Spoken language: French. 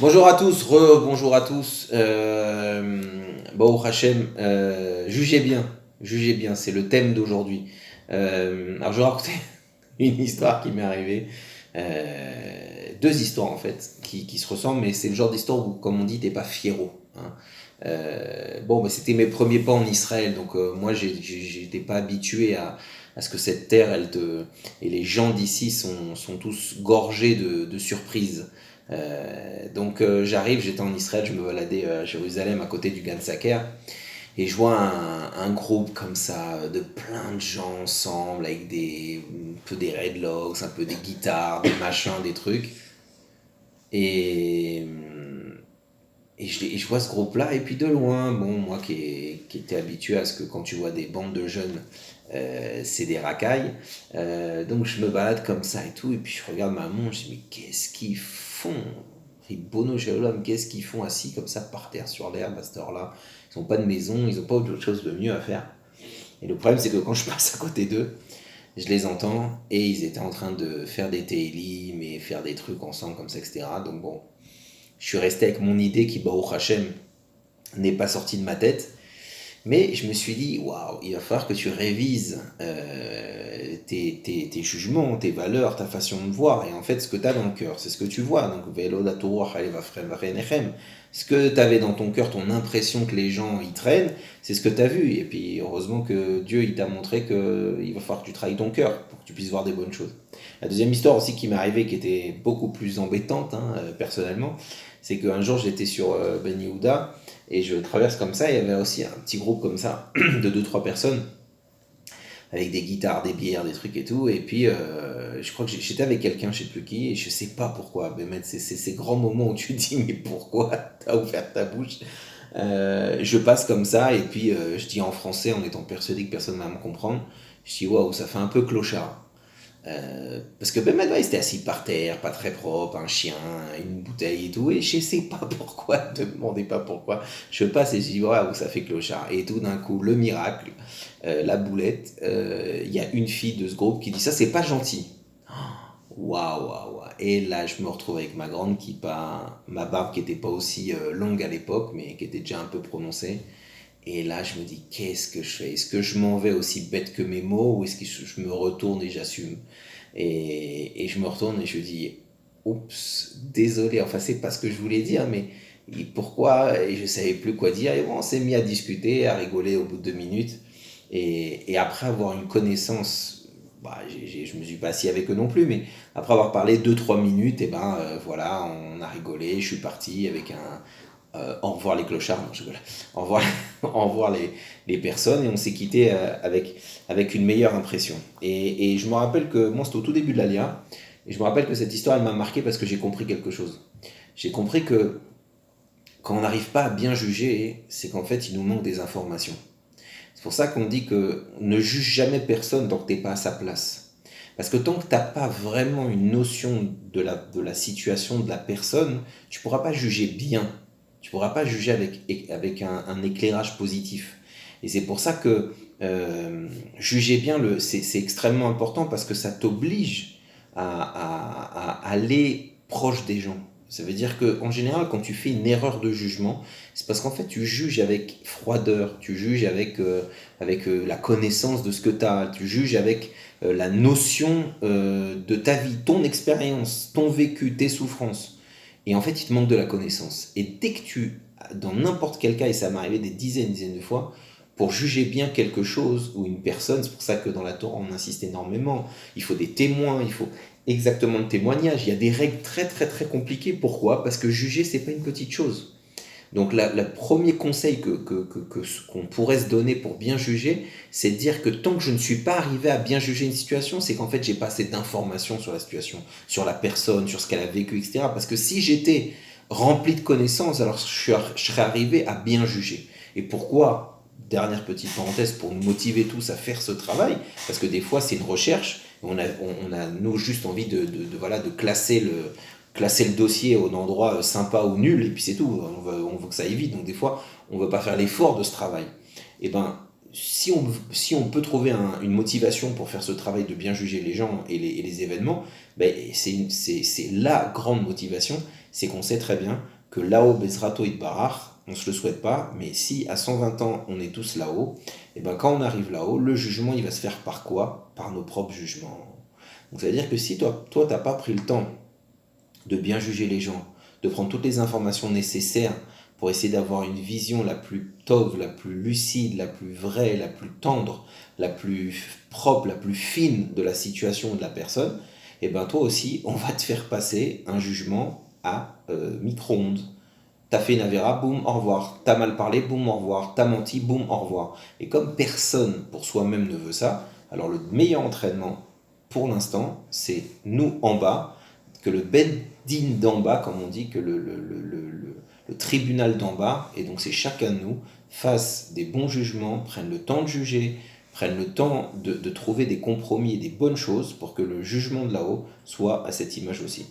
Bonjour à tous, bonjour à tous. Baruch Hashem, jugez bien, c'est le thème d'aujourd'hui. Alors je vais raconter une histoire qui m'est arrivée. Deux histoires en fait qui se ressemblent, mais c'est le genre d'histoire où, comme on dit, t'es pas fiero, hein. C'était mes premiers pas en Israël, donc moi j'étais pas habitué à ce que cette terre, et les gens d'ici sont tous gorgés de surprises. J'arrive, j'étais en Israël, je me baladais à Jérusalem à côté du Gan Saker, et je vois un groupe comme ça de plein de gens ensemble avec un peu des redlocks, un peu des guitares, des machins, des trucs. Et, et je vois ce groupe-là, et puis de loin, bon, moi qui était habitué à ce que quand tu vois des bandes de jeunes, c'est des racailles. Donc je me balade comme ça et tout, et puis je regarde ma montre, je dis mais qu'est-ce qu'ils font? Bono Shalom, qu'est-ce qu'ils font assis comme ça par terre sur l'herbe à cette heure-là? Ils n'ont pas de maison, ils n'ont pas autre chose de mieux à faire. Et le problème, c'est que quand je passe à côté d'eux, je les entends et ils étaient en train de faire des télim et faire des trucs ensemble comme ça, etc. Donc bon, je suis resté avec mon idée qui, Baruch Hashem, n'est pas sortie de ma tête. Mais je me suis dit, waouh, il va falloir que tu révises tes jugements, tes valeurs, ta façon de voir. Et en fait, ce que tu as dans le cœur, c'est ce que tu vois. Donc, ce que tu avais dans ton cœur, ton impression que les gens y traînent, c'est ce que tu as vu. Et puis, heureusement que Dieu, il t'a montré qu'il va falloir que tu travailles ton cœur pour que tu puisses voir des bonnes choses. La deuxième histoire aussi qui m'est arrivée, qui était beaucoup plus embêtante, hein, personnellement, c'est qu'un jour, j'étais sur Ben Yehuda et je traverse comme ça. Il y avait aussi un petit groupe comme ça de deux trois personnes avec des guitares, des bières, des trucs et tout. Et puis, je crois que j'étais avec quelqu'un, je sais plus qui, et je sais pas pourquoi. Mais c'est ces grands moments où tu te dis, mais pourquoi t'as ouvert ta bouche? Je passe comme ça, et puis je dis en français, en étant persuadé que personne ne va me comprendre. Je dis, waouh, ça fait un peu clochard. Parce que Ben Madouai était assis par terre, pas très propre, un chien, une bouteille et tout, et je sais pas pourquoi, ne me demandez pas pourquoi. Je passe et je dis, waouh, ça fait clochard. Et tout d'un coup, le miracle, la boulette, il y a une fille de ce groupe qui dit, ça c'est pas gentil. Waouh, waouh, waouh. Et là, je me retrouve avec ma grande kippa, ma barbe qui était pas aussi longue à l'époque, mais qui était déjà un peu prononcée. Et là, je me dis, qu'est-ce que je fais? Est-ce que je m'en vais aussi bête que mes mots ou est-ce que je me retourne et j'assume? Et je me retourne et je dis, oups, désolé, enfin, c'est pas ce que je voulais dire, mais pourquoi? Et je savais plus quoi dire. Et bon, on s'est mis à discuter, à rigoler au bout de 2 minutes. Et après avoir une connaissance, bah, je me suis pas assis avec eux non plus, mais après avoir parlé 2 3 minutes, et ben voilà, on a rigolé. Je suis parti avec un, au revoir les clochards, non, je rigole. Au revoir, au revoir les personnes, et on s'est quitté avec une meilleure impression. Et je me rappelle que moi, c'était au tout début de l'Alia, et je me rappelle que cette histoire, elle m'a marqué parce que j'ai compris quelque chose. J'ai compris que quand on n'arrive pas à bien juger, c'est qu'en fait, il nous manque des informations. C'est pour ça qu'on dit que ne juge jamais personne tant que tu n'es pas à sa place. Parce que tant que tu n'as pas vraiment une notion de la situation de la personne, tu ne pourras pas juger bien. Tu ne pourras pas juger avec un éclairage positif. Et c'est pour ça que juger bien, c'est extrêmement important parce que ça t'oblige à aller proche des gens. Ça veut dire qu'en général, quand tu fais une erreur de jugement, c'est parce qu'en fait, tu juges avec froideur, tu juges avec la connaissance de ce que tu as, tu juges avec la notion de ta vie, ton expérience, ton vécu, tes souffrances. Et en fait, il te manque de la connaissance. Et dès que dans n'importe quel cas, et ça m'est arrivé des dizaines de fois, pour juger bien quelque chose ou une personne, c'est pour ça que dans la Torah, on insiste énormément, il faut des témoins, il faut exactement le témoignage, il y a des règles très très très compliquées. Pourquoi? Parce que juger, c'est pas une petite chose. Donc le premier conseil qu'on pourrait se donner pour bien juger, c'est de dire que tant que je ne suis pas arrivé à bien juger une situation, c'est qu'en fait j'ai pas assez d'informations sur la situation, sur la personne, sur ce qu'elle a vécu, etc. Parce que si j'étais rempli de connaissances, alors je serais arrivé à bien juger. Et pourquoi? Dernière petite parenthèse pour nous motiver tous à faire ce travail, parce que des fois c'est une recherche, on a nous juste envie voilà, de classer le dossier au endroit sympa ou nul, et puis c'est tout, on veut que ça aille vite, donc des fois, on ne veut pas faire l'effort de ce travail. Et ben, si on peut trouver une motivation pour faire ce travail de bien juger les gens et les événements, ben, c'est la grande motivation, c'est qu'on sait très bien que là-haut, Bezrato Itbarach, on ne se le souhaite pas, mais si à 120 ans on est tous là-haut, et ben quand on arrive là-haut, le jugement il va se faire par quoi? Par nos propres jugements. Donc ça veut dire que si toi t'as pas pris le temps de bien juger les gens, de prendre toutes les informations nécessaires pour essayer d'avoir une vision la plus tove, la plus lucide, la plus vraie, la plus tendre, la plus propre, la plus fine de la situation de la personne, et ben toi aussi, on va te faire passer un jugement à micro-ondes. T'as fait une avéra, boum, au revoir. T'as mal parlé, boum, au revoir. T'as menti, boum, au revoir. Et comme personne pour soi-même ne veut ça, alors le meilleur entraînement pour l'instant, c'est nous en bas, que le Beddin d'en bas, comme on dit, que le tribunal d'en bas, et donc c'est chacun de nous, fasse des bons jugements, prenne le temps de juger, prenne le temps de trouver des compromis et des bonnes choses pour que le jugement de là-haut soit à cette image aussi.